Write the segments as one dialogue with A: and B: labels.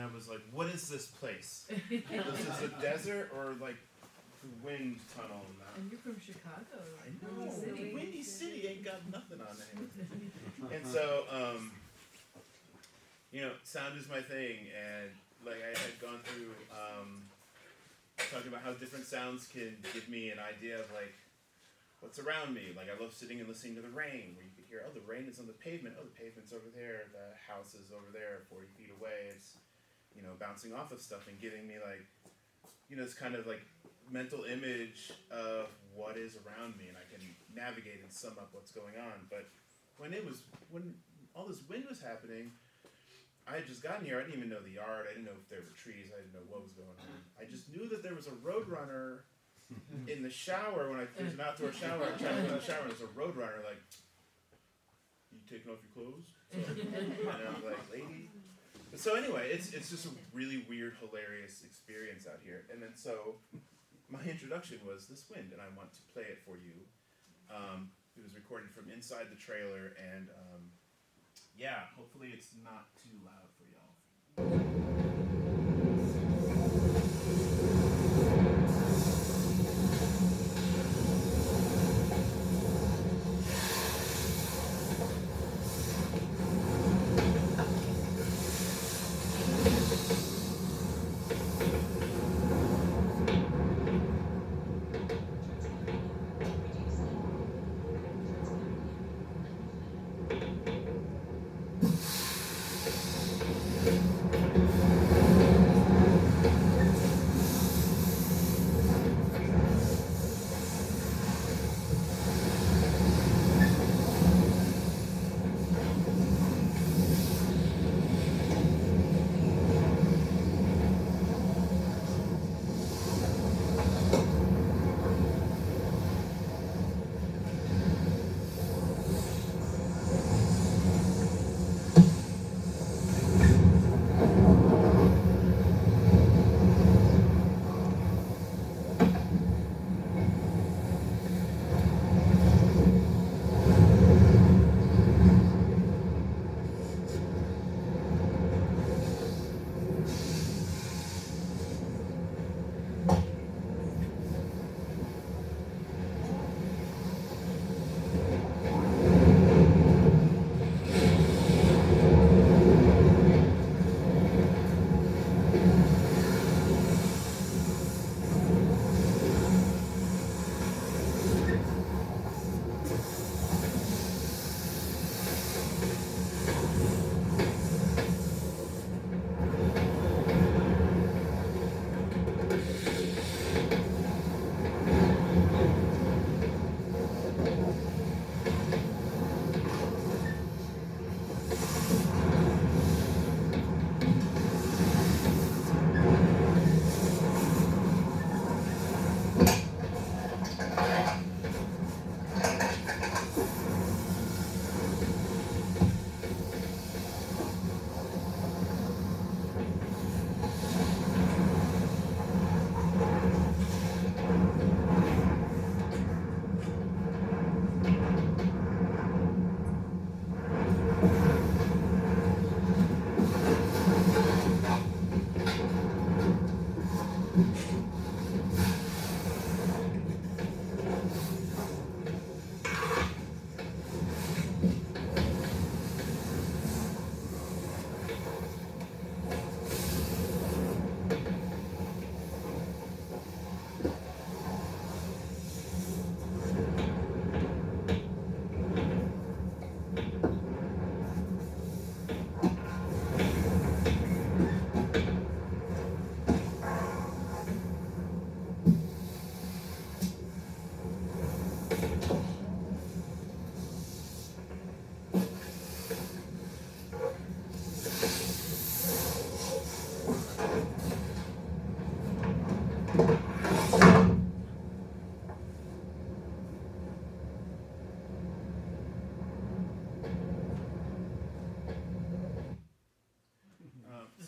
A: I was like, what is this place? This is a desert or like the wind tunnel?
B: And you're from Chicago.
A: I know. Windy City ain't got nothing on it. And so, sound is my thing, and like I had gone through talking about how different sounds can give me an idea of like what's around me. Like I love sitting and listening to the rain, where you could hear, oh, the rain is on the pavement. Oh, the pavement's over there. The house is over there, 40 feet away. It's bouncing off of stuff and giving me like this kind of like mental image of what is around me, and I can navigate and sum up what's going on. But when all this wind was happening, I had just gotten here. I didn't even know the yard. I didn't know if there were trees. I didn't know what was going on. I just knew that there was a roadrunner in the shower. There's an outdoor shower. I tried to go in the shower, and there's a roadrunner like, "You taking off your clothes?" And I was like, "Lady." So anyway, it's just a really weird, hilarious experience out here. And then so my introduction was this wind, and I want to play it for you. It was recorded from inside the trailer, and hopefully it's not too loud for y'all.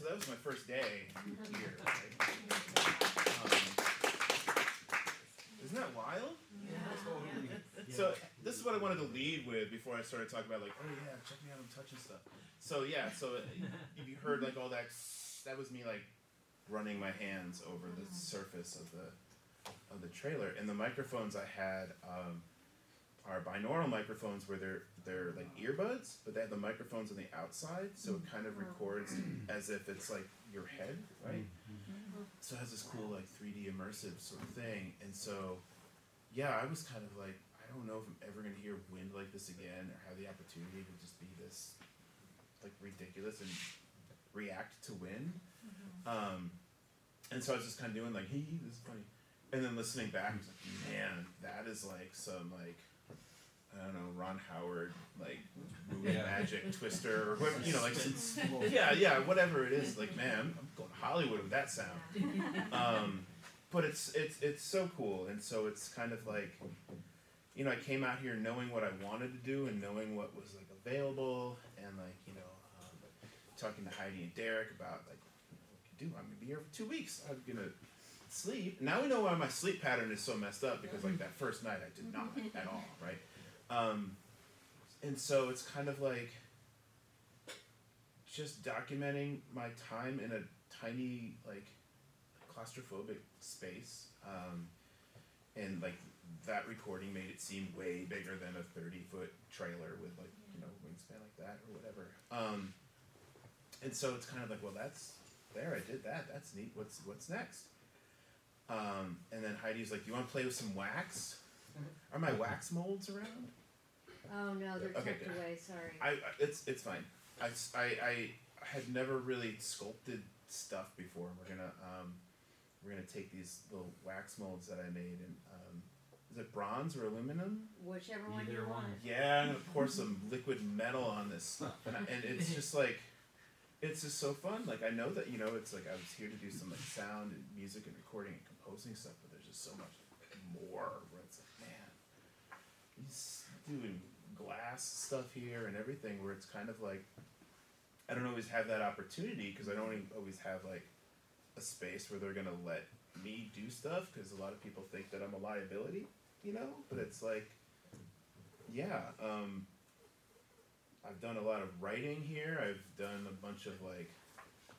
A: That was my first day here. Right? Isn't that wild?
B: Yeah.
C: Totally.
A: So this is what I wanted to lead with before I started talking about like, oh yeah, check me out, I'm touching stuff. So yeah, so you heard like all that that was me like running my hands over the surface of the trailer. And the microphones I had are binaural microphones where they're like earbuds, but they have the microphones on the outside, so it kind of records as if it's like your head, right? So it has this cool like 3D immersive sort of thing. And so yeah, I was kind of like, I don't know if I'm ever gonna hear wind like this again, or have the opportunity to just be this like ridiculous and react to wind. And so I was just kind of doing like, hey, this is funny. And then listening back, I was like, man, that is like some like, I don't know, Ron Howard, like movie magic twister, or whatever, you know, like yeah, whatever it is. Like, man, I'm going to Hollywood with that sound. But it's so cool, and so it's kind of like, you know, I came out here knowing what I wanted to do and knowing what was like available, and like, you know, talking to Heidi and Derek about like, what can do? I'm gonna be here for 2 weeks. I'm gonna sleep. Now we know why my sleep pattern is so messed up, because like that first night I did not at all, right? And so it's kind of like just documenting my time in a tiny like claustrophobic space, and like that recording made it seem way bigger than a 30-foot trailer with like, you know, wingspan like that or whatever. And so it's kind of like, well, that's there, I did that, that's neat, what's next? And then Heidi's like, do you want to play with some wax? Are my wax molds around?
B: Oh no, they're
A: Okay,
B: tucked
A: good.
B: away, sorry.
A: It's fine. I had never really sculpted stuff before. We're gonna take these little wax molds that I made, and is it bronze or aluminum?
B: Whichever one you
C: Either
B: want.
C: one.
A: Yeah, I'm gonna pour some liquid metal on this stuff, and it's just like, it's just so fun. Like, I know that, you know, it's like I was here to do some like sound and music and recording and composing stuff, but there's just so much more where it's like, man, he's doing glass stuff here and everything, where it's kind of like, I don't always have that opportunity, because I don't always have like a space where they're gonna let me do stuff, because a lot of people think that I'm a liability, you know, but it's like, yeah, I've done a lot of writing here. I've done a bunch of like,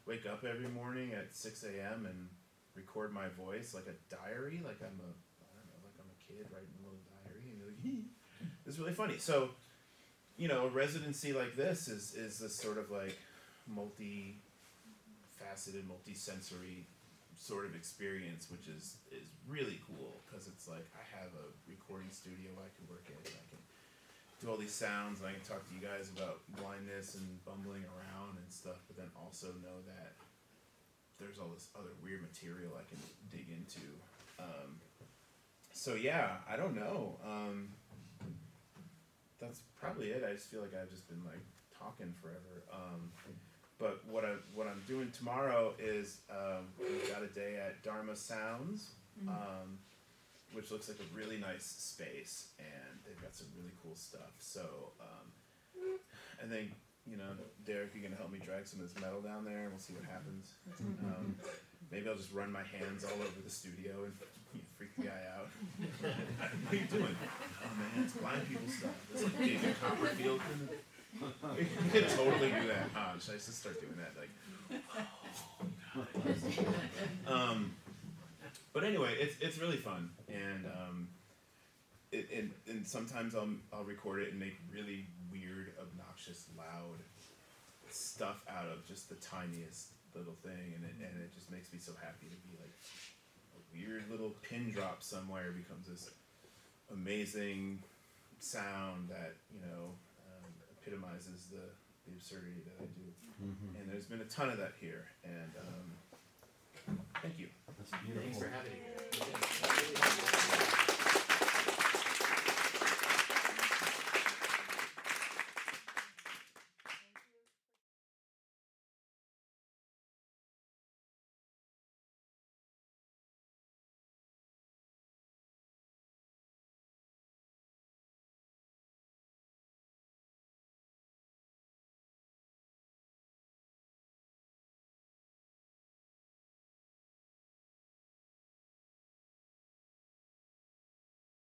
A: wake up every morning at 6 a.m. and record my voice like a diary, like I'm a kid writing a little diary, and you're like, it's really funny. So, you know, a residency like this is this sort of like multi-faceted, multi-sensory sort of experience, which is really cool, because it's like I have a recording studio I can work in, and I can do all these sounds, and I can talk to you guys about blindness and bumbling around and stuff, but then also know that there's all this other weird material I can dig into. So yeah, I don't know. That's probably it. I just feel like I've just been like talking forever. But what I'm doing tomorrow is we've got a day at Dharma Sounds, which looks like a really nice space, and they've got some really cool stuff. So I think, you know, Derek, you're gonna help me drag some of this metal down there, and we'll see what happens. Maybe I'll just run my hands all over the studio and freak the guy out. What are you doing? Oh man, it's blind people stuff. It's like David Copperfield. You could totally do that, huh? Should I just start doing that? Like, oh God. But anyway, it's really fun, and and sometimes I'll record it and make really weird, obnoxious, loud stuff out of just the tiniest little thing, and it just makes me so happy to be like, a weird little pin drop somewhere becomes this amazing sound that, you know, epitomizes the absurdity that I do. And there's been a ton of that here, and thank you.
C: That's beautiful.
A: Thanks for having me.